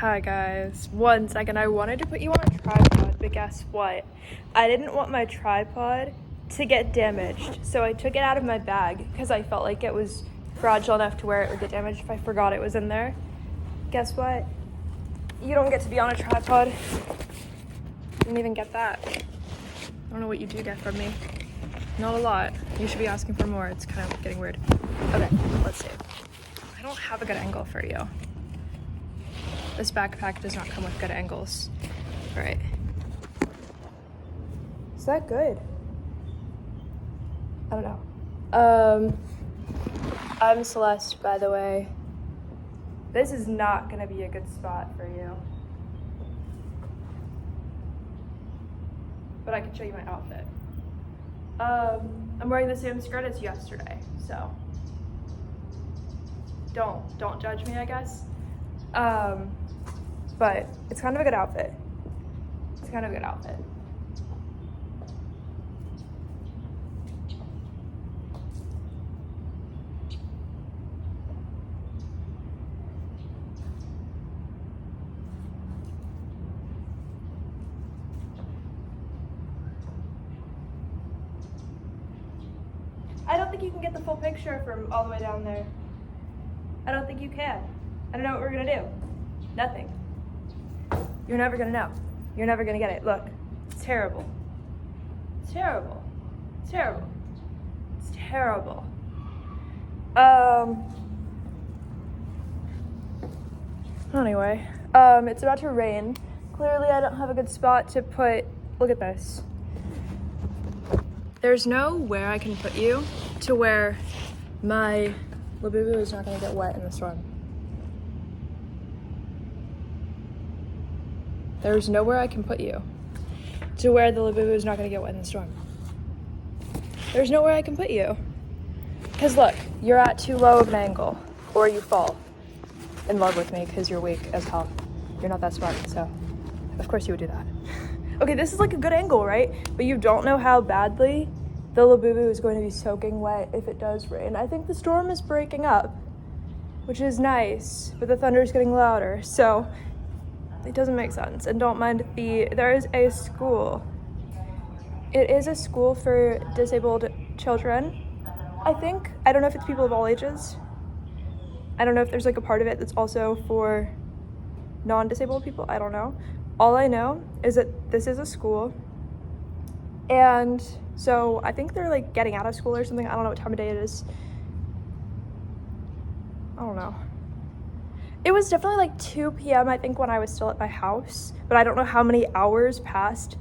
Hi guys, 1 second. I wanted to put you on a tripod, but guess what? I didn't want my tripod to get damaged, so I took it out of my bag because I felt like it was fragile enough to where it would get damaged if I forgot it was in there. Guess what? You don't get to be on a tripod. Didn't even get that. I don't know what you do get from me. Not a lot. You should be asking for more. It's kind of getting weird. Okay, let's see. I don't have a good angle for you. This backpack does not come with good angles. All right. Is that good? I don't know. I'm Celeste, by the way. This is not gonna be a good spot for you. But I can show you my outfit. I'm wearing the same skirt as yesterday, so don't judge me, I guess. But it's kind of a good outfit. It's kind of a good outfit. I don't think you can get the full picture from all the way down there. I don't think you can. I don't know what we're gonna do. Nothing. You're never gonna know. You're never gonna get it. Look, it's terrible. It's terrible. It's terrible. It's terrible. Anyway, it's about to rain. Clearly I don't have a good spot to put, look at this. There's nowhere I can put you to where my Labubu is not gonna get wet in the storm. There's nowhere I can put you to where the Labubu is not gonna get wet in the storm. There's nowhere I can put you. Because look, you're at too low of an angle, or you fall in love with me because you're weak as hell. You're not that smart, so of course you would do that. Okay, this is like a good angle, right? But you don't know how badly the Labubu is going to be soaking wet if it does rain. I think the storm is breaking up, which is nice, but the thunder is getting louder, so it doesn't make sense. And don't mind there is a school. It is a school for disabled children, I think. I don't know if it's people of all ages. I don't know if there's like a part of it that's also for non-disabled people. I don't know. All I know is that this is a school. And so I think they're like getting out of school or something. I don't know what time of day it is. I don't know. It was definitely like 2 p.m. I think when I was still at my house, but I don't know how many hours passed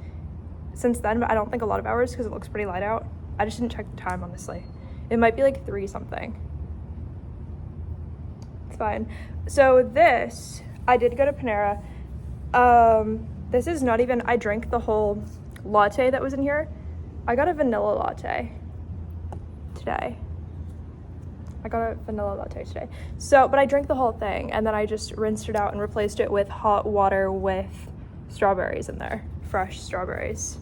since then, but I don't think a lot of hours because it looks pretty light out. I just didn't check the time, honestly. It might be like 3 something. It's fine. So this, I did go to Panera. This is not even, I drank the whole latte that was in here. I got a vanilla latte today. So, but I drank the whole thing and then I just rinsed it out and replaced it with hot water with strawberries in there. Fresh strawberries.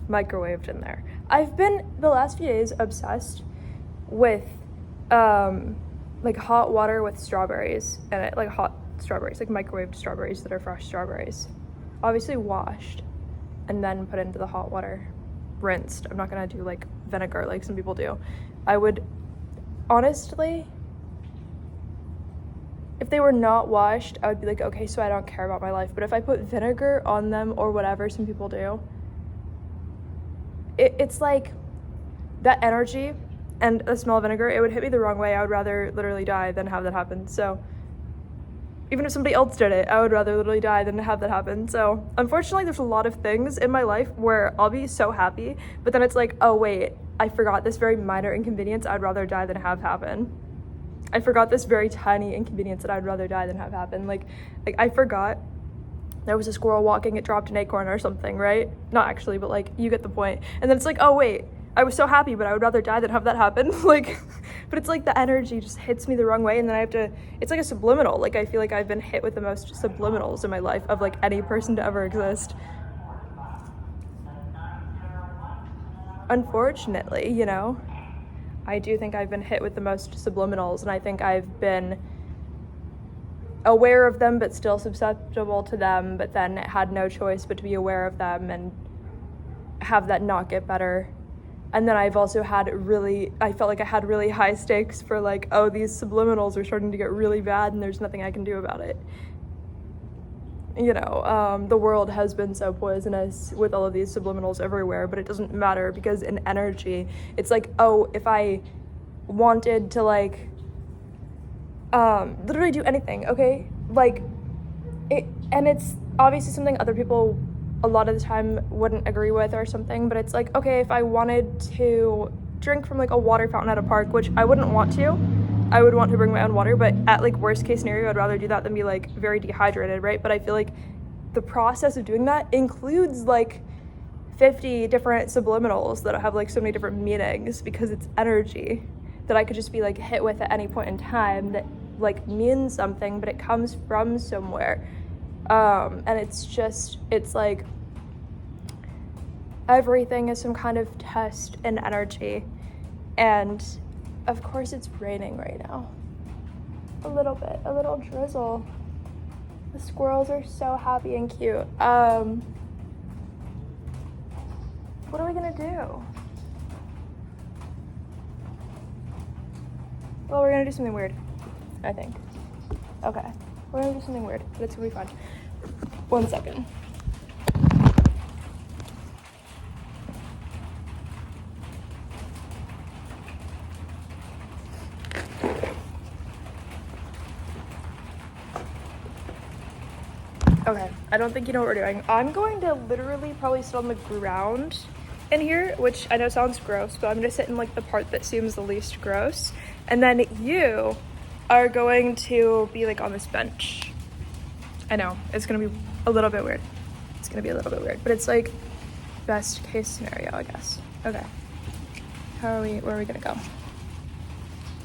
Microwaved in there. I've been, the last few days, obsessed with, like hot water with strawberries in it. Like hot strawberries, like microwaved strawberries that are fresh strawberries. Obviously washed and then put into the hot water. Rinsed. I'm not gonna do like vinegar like some people do. I would, honestly, if they were not washed, I would be like, okay, so I don't care about my life. But if I put vinegar on them or whatever some people do, it's like that energy and the smell of vinegar, it would hit me the wrong way. I would rather literally die than have that happen. So even if somebody else did it, I would rather literally die than have that happen. So unfortunately, there's a lot of things in my life where I'll be so happy, but then it's like, oh wait, I forgot this very minor inconvenience I'd rather die than have happen. I forgot this very tiny inconvenience that I'd rather die than have happen. Like I forgot there was a squirrel walking, it dropped an acorn or something, right? Not actually, but like you get the point. And then it's like, oh wait, I was so happy, but I would rather die than have that happen. Like, but it's like the energy just hits me the wrong way, and then I have to, it's like a subliminal. Like I feel like I've been hit with the most subliminals in my life of like any person to ever exist. Unfortunately, you know, I do think I've been hit with the most subliminals, and I think I've been aware of them but still susceptible to them, but then had no choice but to be aware of them and have that not get better. And then I've also had I felt like I had really high stakes for like, oh, these subliminals are starting to get really bad and there's nothing I can do about it. You know, the world has been so poisonous with all of these subliminals everywhere, but it doesn't matter because in energy, it's like, oh, if I wanted to like, literally do anything, okay? Like, and it's obviously something other people a lot of the time wouldn't agree with or something, but it's like, okay, if I wanted to drink from like a water fountain at a park, which I wouldn't want to, I would want to bring my own water, but at like worst case scenario, I'd rather do that than be like very dehydrated, right? But I feel like the process of doing that includes like 50 different subliminals that have like so many different meanings because it's energy that I could just be like hit with at any point in time that like means something, but it comes from somewhere. And it's like everything is some kind of test in energy. And of course it's raining right now. A little bit, a little drizzle. The squirrels are so happy and cute. What are we gonna do? Well, we're gonna do something weird, I think. Okay, we're gonna do something weird, but it's gonna be fun. 1 second. Okay, I don't think you know what we're doing. I'm going to literally probably sit on the ground in here, which I know sounds gross, but I'm gonna sit in like the part that seems the least gross. And then you are going to be like on this bench. I know, it's gonna be a little bit weird. It's gonna be a little bit weird, but it's like best case scenario, I guess. Okay, where are we gonna go?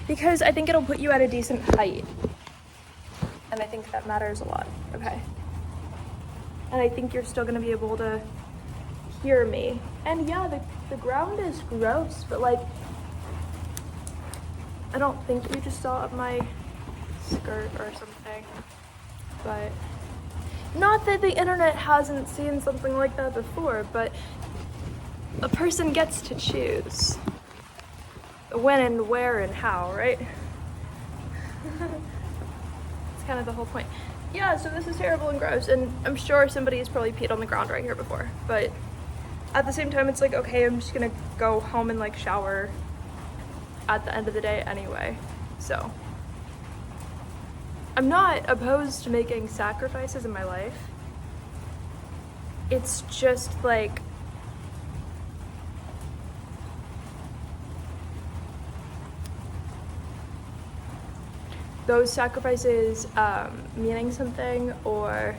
Because I think it'll put you at a decent height. And I think that matters a lot, okay? And I think you're still gonna be able to hear me. And yeah, the ground is gross, but like, I don't think you just saw my skirt or something, but not that the internet hasn't seen something like that before, but a person gets to choose when and where and how, right? It's kind of the whole point. Yeah, so this is terrible and gross, and I'm sure somebody has probably peed on the ground right here before, but at the same time, it's like, okay, I'm just gonna go home and like shower at the end of the day anyway, so. I'm not opposed to making sacrifices in my life. It's just like, those sacrifices meaning something or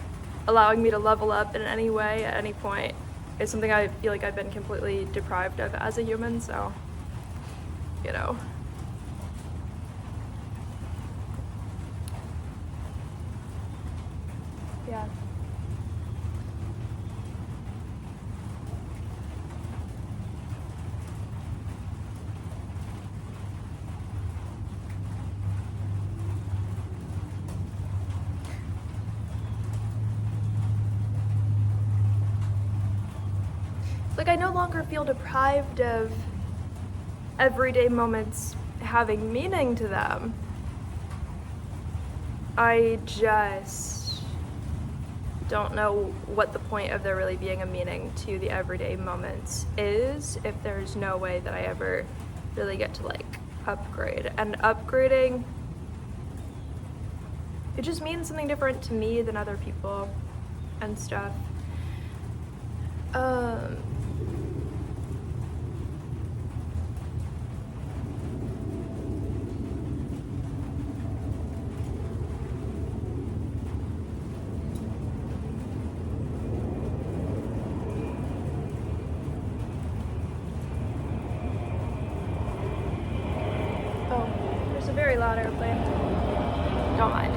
allowing me to level up in any way at any point is something I feel like I've been completely deprived of as a human, so, you know. Yeah. Like, I no longer feel deprived of everyday moments having meaning to them. I just don't know what the point of there really being a meaning to the everyday moments is if there's no way that I ever really get to like upgrade. And upgrading, it just means something different to me than other people and stuff. There's a very loud airplane. Don't mind.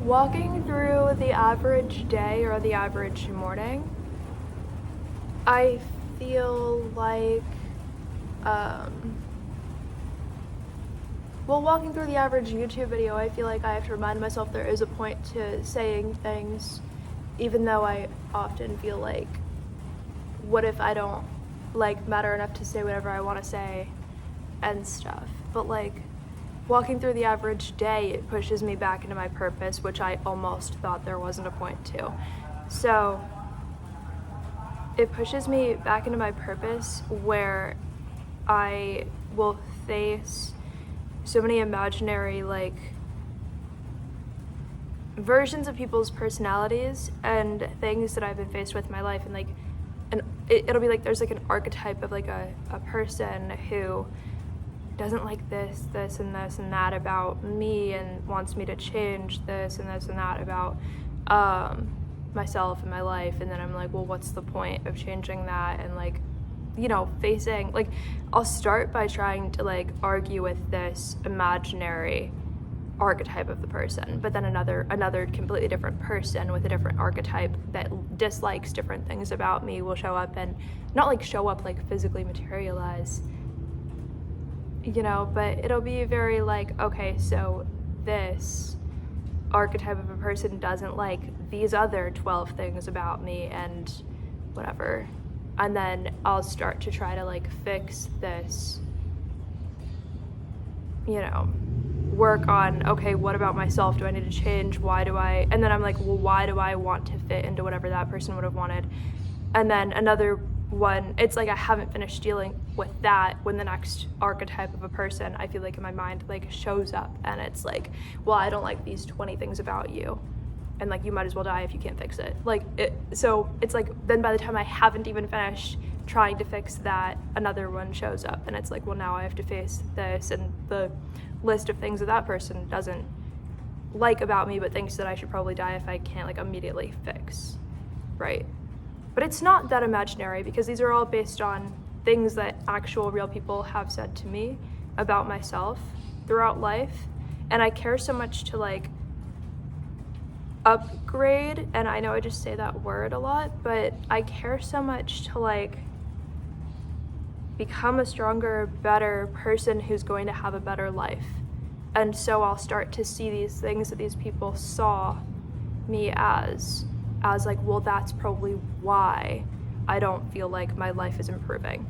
Walking through the average day or the average morning, I feel like, walking through the average YouTube video, I feel like I have to remind myself there is a point to saying things, even though I often feel like, what if I don't, like, matter enough to say whatever I want to say and stuff. But, like, walking through the average day, it pushes me back into my purpose, which I almost thought there wasn't a point to. So it pushes me back into my purpose where I will face so many imaginary, like, versions of people's personalities and things that I've been faced with in my life. And, like, it'll be like there's, like, an archetype of, like, a person who doesn't like this and this and that about me and wants me to change this and that about myself and my life. And then I'm like, well, what's the point of changing that? And, like, you know, facing, like, I'll start by trying to, like, argue with this imaginary archetype of the person, but then another completely different person with a different archetype that dislikes different things about me will show up, and not like show up like physically materialize, you know, but it'll be very like, okay, so this archetype of a person doesn't like these other 12 things about me and whatever. And then I'll start to try to, like, fix this, you know, work on, okay, what about myself do I need to change? Why do I, and then I'm like, well, why do I want to fit into whatever that person would have wanted? And then another one, it's like I haven't finished dealing with that when the next archetype of a person, I feel like in my mind, like, shows up, and it's like, well, I don't like these 20 things about you, and, like, you might as well die if you can't fix it. Like, so it's like, then by the time I haven't even finished trying to fix that, another one shows up, and it's like, well, now I have to face this, and the list of things that person doesn't like about me, but thinks that I should probably die if I can't, like, immediately fix, right? But it's not that imaginary, because these are all based on things that actual real people have said to me about myself throughout life, and I care so much to, like, upgrade, and I know I just say that word a lot, but I care so much to, like, become a stronger, better person who's going to have a better life. And so I'll start to see these things that these people saw me as like, well, that's probably why I don't feel like my life is improving.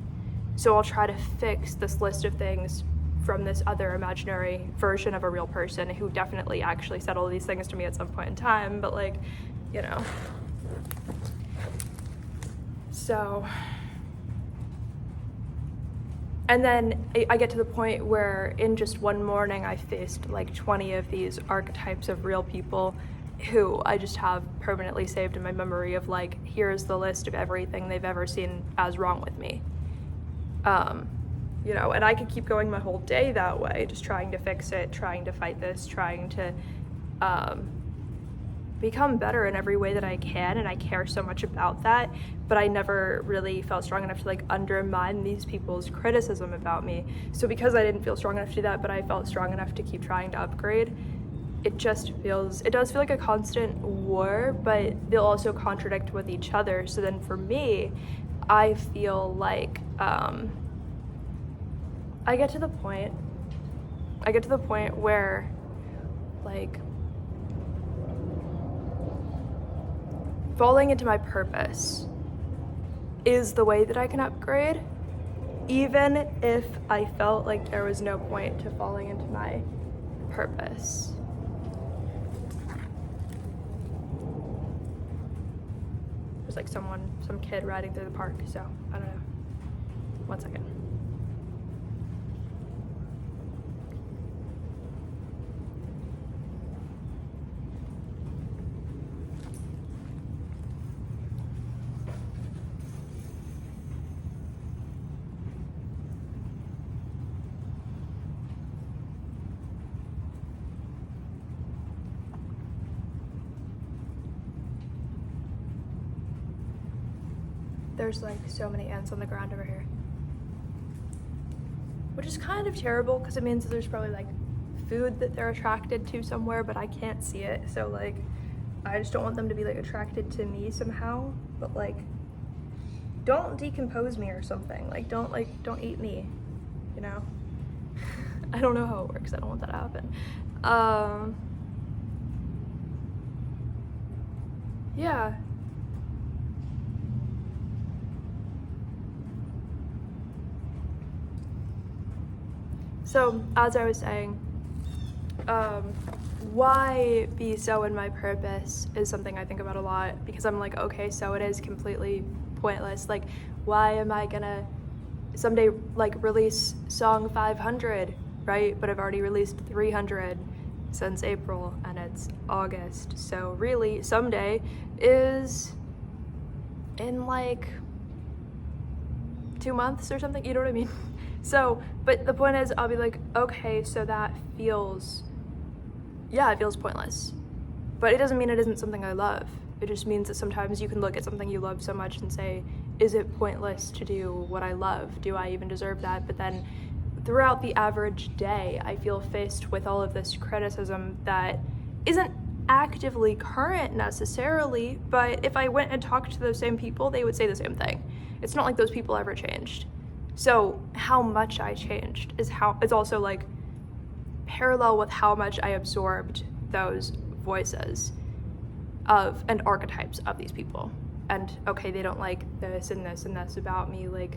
So I'll try to fix this list of things from this other imaginary version of a real person who definitely actually said all these things to me at some point in time, but, like, you know. So, and then I get to the point where in just one morning I faced like 20 of these archetypes of real people who I just have permanently saved in my memory of, like, here's the list of everything they've ever seen as wrong with me. You know, and I could keep going my whole day that way, just trying to fix it, trying to fight this, trying to become better in every way that I can, and I care so much about that, but I never really felt strong enough to, like, undermine these people's criticism about me. So because I didn't feel strong enough to do that, but I felt strong enough to keep trying to upgrade, it does feel like a constant war, but they'll also contradict with each other. So then for me, I feel like I get to the point where, like, falling into my purpose is the way that I can upgrade, even if I felt like there was no point to falling into my purpose. There's, like, some kid riding through the park, so I don't know. 1 second. There's, like, so many ants on the ground over here, which is kind of terrible because it means that there's probably, like, food that they're attracted to somewhere, but I can't see it. So like, I just don't want them to be like attracted to me somehow, but like, don't decompose me or something. Like, don't eat me, you know? I don't know how it works. I don't want that to happen. Yeah. So, as I was saying, why be so in my purpose is something I think about a lot, because I'm like, okay, so it is completely pointless. Like, why am I gonna someday like release song 500, right? But I've already released 300 since April and it's August. So really, someday is in like 2 months or something, you know what I mean? So, but the point is, I'll be like, okay, so that feels, yeah, it feels pointless. But it doesn't mean it isn't something I love. It just means that sometimes you can look at something you love so much and say, is it pointless to do what I love? Do I even deserve that? But then throughout the average day, I feel faced with all of this criticism that isn't actively current necessarily, but if I went and talked to those same people, they would say the same thing. It's not like those people ever changed. So how much I changed is also like parallel with how much I absorbed those voices of and archetypes of these people. And okay, they don't like this and this and this about me. Like,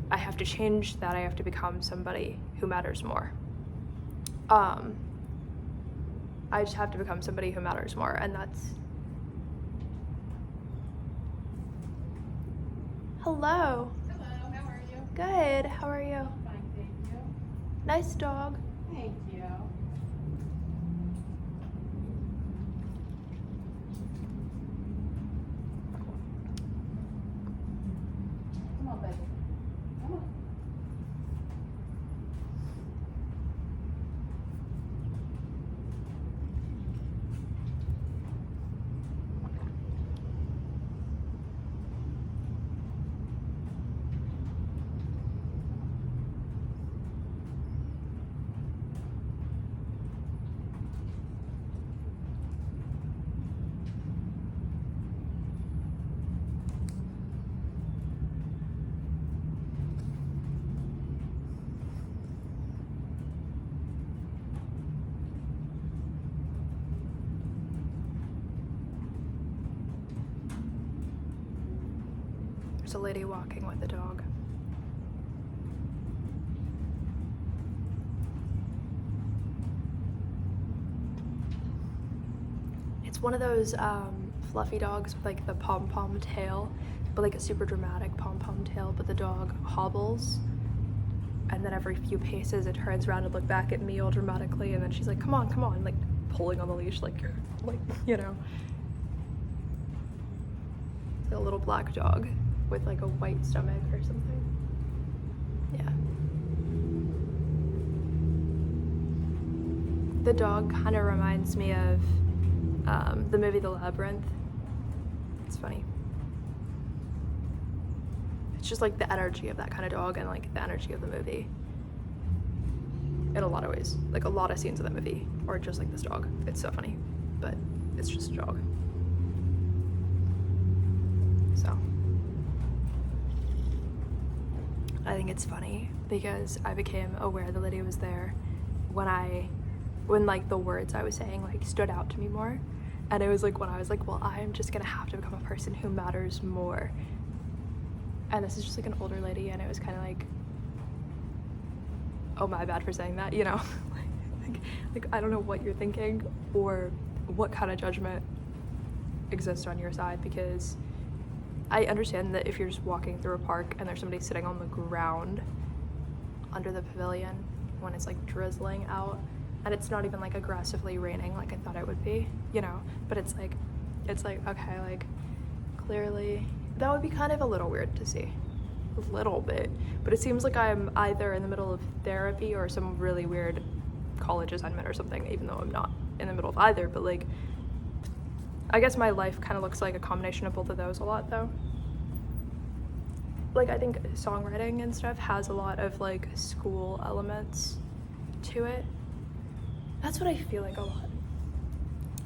I have to change that. I have to become somebody who matters more. I just have to become somebody who matters more, and that's. Hello. Hello, how are you? Good. How are you? Fine, thank you. Nice dog. Thank you. Come on, baby. Come on. There's a lady walking with a dog. It's one of those fluffy dogs with like the pom-pom tail, but like a super dramatic pom-pom tail, but the dog hobbles, and then every few paces it turns around to look back at me all dramatically, and then she's like, come on, like pulling on the leash, like, you know. It's like a little black dog with like a white stomach or something. Yeah. The dog kind of reminds me of the movie The Labyrinth. It's funny. It's just like the energy of that kind of dog and like the energy of the movie. In a lot of ways. Like a lot of scenes of that movie are just like this dog. It's so funny, but it's just a dog. So I think it's funny because I became aware the lady was there when like the words I was saying like stood out to me more. And it was like when I was like, well, I'm just gonna have to become a person who matters more. And this is just like an older lady, and it was kind of like, oh, my bad for saying that, you know. like I don't know what you're thinking or what kind of judgment exists on your side, because I understand that if you're just walking through a park and there's somebody sitting on the ground under the pavilion when it's like drizzling out and it's not even like aggressively raining like I thought it would be, you know, but it's like okay, like clearly that would be kind of a little weird to see, a little bit, but it seems like I'm either in the middle of therapy or some really weird college assignment or something, even though I'm not in the middle of either. But like, I guess my life kind of looks like a combination of both of those a lot though. Like, I think songwriting and stuff has a lot of like school elements to it, That's what I feel like a lot.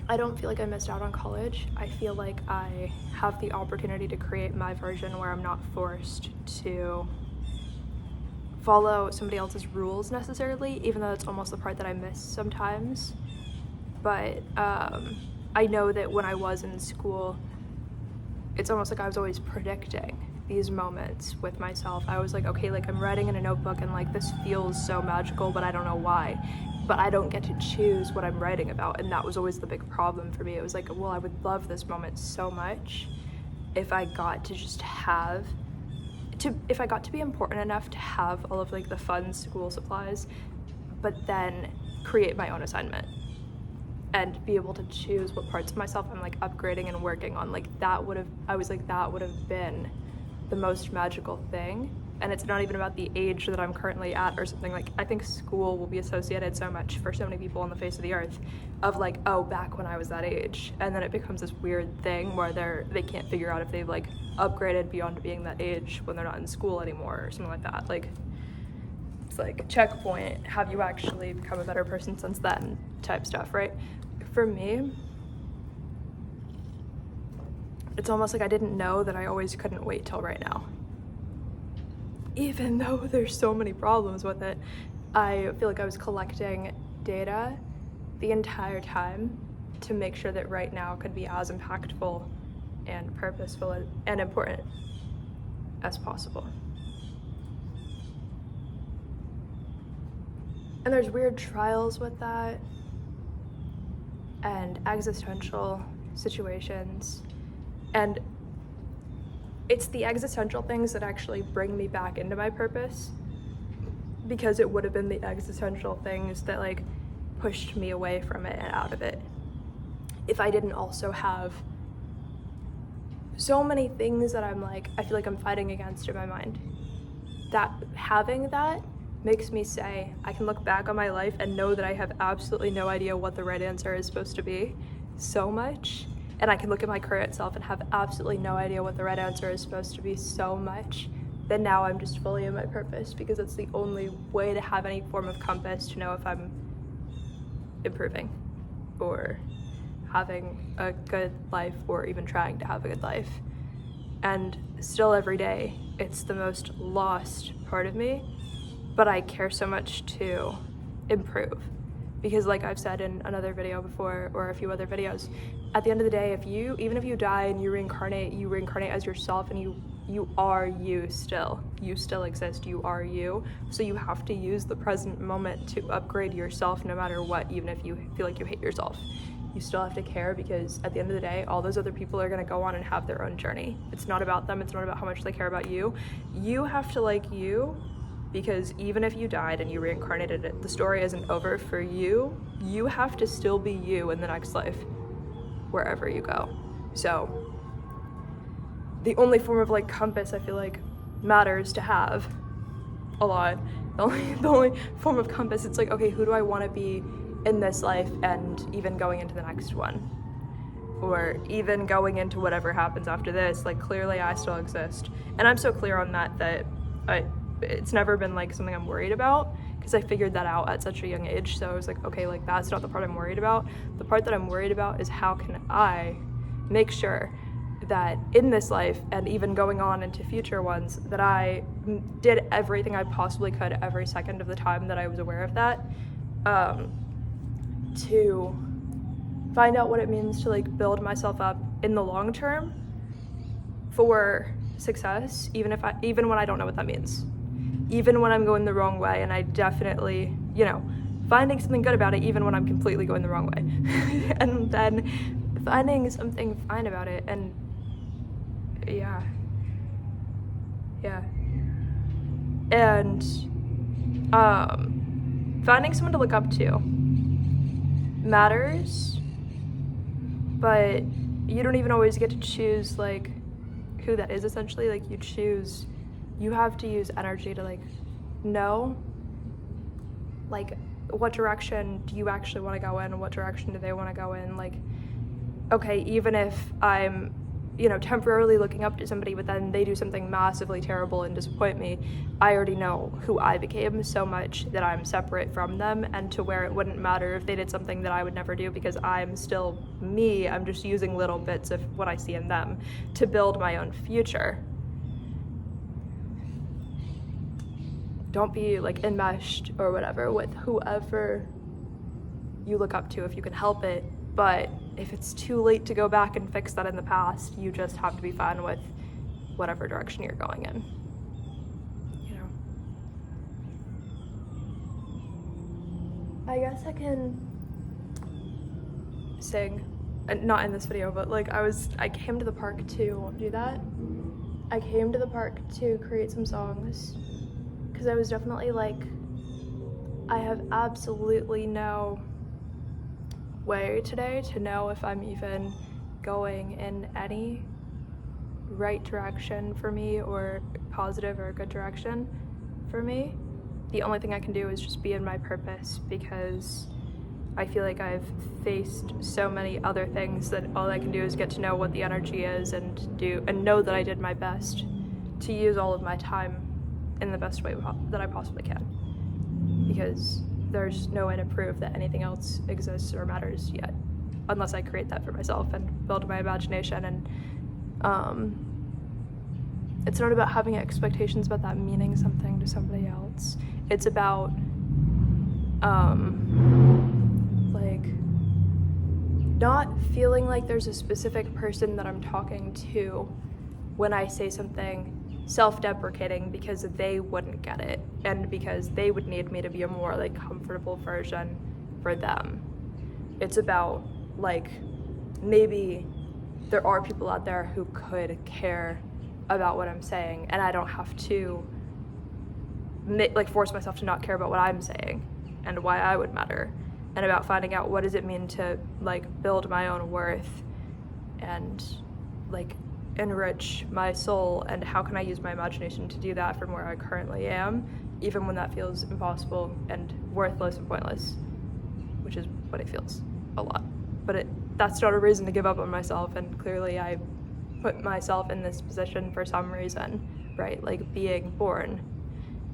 I don't feel like I missed out on college. I feel like I have the opportunity to create my version where I'm not forced to follow somebody else's rules necessarily, even though that's almost the part that I miss sometimes. But I know that when I was in school, it's almost like I was always predicting these moments with myself. I was like, okay, like I'm writing in a notebook and like this feels so magical, but I don't know why. But I don't get to choose what I'm writing about, and that was always the big problem for me. It was like, well, I would love this moment so much if I got to just if I got to be important enough to have all of like the fun school supplies, but then create my own assignment and be able to choose what parts of myself I'm like upgrading and working on. Like that would have been the most magical thing. And it's not even about the age that I'm currently at or something. Like, I think school will be associated so much for so many people on the face of the earth of like, oh, back when I was that age. And then it becomes this weird thing where they can't figure out if they've like upgraded beyond being that age when they're not in school anymore or something like that. Like, it's like checkpoint, have you actually become a better person since then type stuff, right? For me, it's almost like I didn't know that I always couldn't wait till right now. Even though there's so many problems with it, I feel like I was collecting data the entire time to make sure that right now could be as impactful and purposeful and important as possible. And there's weird trials with that and existential situations, and it's the existential things that actually bring me back into my purpose, because it would have been the existential things that like pushed me away from it and out of it if I didn't also have so many things that I feel like I'm fighting against in my mind. That having that makes me say I can look back on my life and know that I have absolutely no idea what the right answer is supposed to be so much. And I can look at my current self and have absolutely no idea what the right answer is supposed to be so much that now I'm just fully in my purpose, because it's the only way to have any form of compass to know if I'm improving or having a good life or even trying to have a good life. And still every day, it's the most lost part of me, but I care so much to improve. Because like I've said in another video before, or a few other videos, at the end of the day, even if you die and you reincarnate as yourself, and you are you still. You still exist, you are you. So you have to use the present moment to upgrade yourself no matter what, even if you feel like you hate yourself. You still have to care, because at the end of the day, all those other people are gonna go on and have their own journey. It's not about them, it's not about how much they care about you. You have to like you, because even if you died and you reincarnated, the story isn't over for you. You have to still be you in the next life, wherever you go. So the only form of like compass I feel like matters to have a lot. The only form of compass, it's like, okay, who do I want to be in this life and even going into the next one? Or even going into whatever happens after this, like clearly I still exist. And I'm so clear on that it's never been like something I'm worried about, because I figured that out at such a young age. So I was like, okay, like that's not the part I'm worried about. The part that I'm worried about is how can I make sure that in this life and even going on into future ones, that I did everything I possibly could every second of the time that I was aware of that, to find out what it means to like build myself up in the long term for success, even when I don't know what that means. Even when I'm going the wrong way, and I definitely, finding something good about it even when I'm completely going the wrong way. And then finding something fine about it, and yeah. And finding someone to look up to matters, but you don't even always get to choose like who that is. Essentially, like you have to use energy to like know like what direction do you actually want to go in, and what direction do they want to go in. Like, okay, even if I'm temporarily looking up to somebody, but then they do something massively terrible and disappoint me, I already know who I became so much that I'm separate from them, and to where it wouldn't matter if they did something that I would never do because I'm still me. I'm just using little bits of what I see in them to build my own future. Don't be like enmeshed or whatever with whoever you look up to if you can help it, but if it's too late to go back and fix that in the past, you just have to be fine with whatever direction you're going in. I guess I can sing, not in this video, but like I came to the park to do that. I came to the park to create some songs because I was definitely like, I have absolutely no way today to know if I'm even going in any right direction for me, or positive or good direction for me. The only thing I can do is just be in my purpose, because I feel like I've faced so many other things that all I can do is get to know what the energy is and know that I did my best to use all of my time in the best way that I possibly can, because there's no way to prove that anything else exists or matters yet, unless I create that for myself and build my imagination. And it's not about having expectations about that meaning something to somebody else. It's about like not feeling like there's a specific person that I'm talking to when I say something self-deprecating, because they wouldn't get it and because they would need me to be a more like comfortable version for them. It's about like, maybe there are people out there who could care about what I'm saying, and I don't have to force myself to not care about what I'm saying and why I would matter, and about finding out what does it mean to like build my own worth and like enrich my soul, and how can I use my imagination to do that from where I currently am, even when that feels impossible and worthless and pointless, which is what it feels a lot. But that's not a reason to give up on myself, and clearly I put myself in this position for some reason, right? Like being born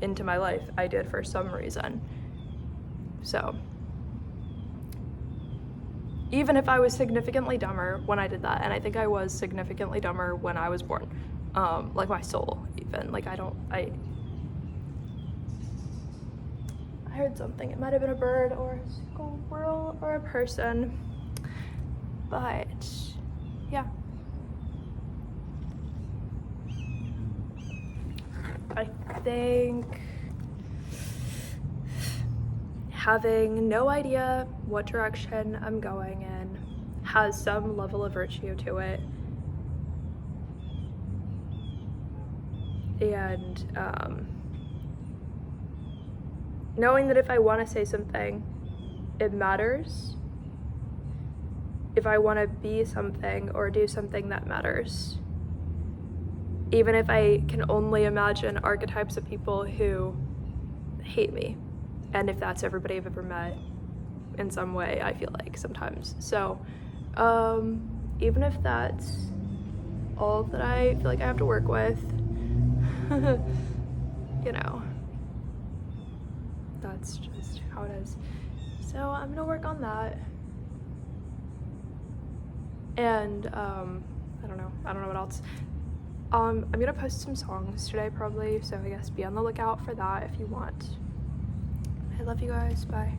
into my life, I did for some reason. So even if I was significantly dumber when I did that, and I think I was significantly dumber when I was born, like my soul even, like I heard something, it might have been a bird or a squirrel or a person, but yeah. I think having no idea what direction I'm going in has some level of virtue to it, and knowing that if I want to say something, it matters. If I want to be something or do something, that matters. Even if I can only imagine archetypes of people who hate me, and if that's everybody I've ever met in some way, I feel like sometimes. So even if that's all that I feel like I have to work with, that's just how it is. So I'm gonna work on that. And I don't know what else. I'm gonna post some songs today probably, so I guess be on the lookout for that if you want. I love you guys, bye.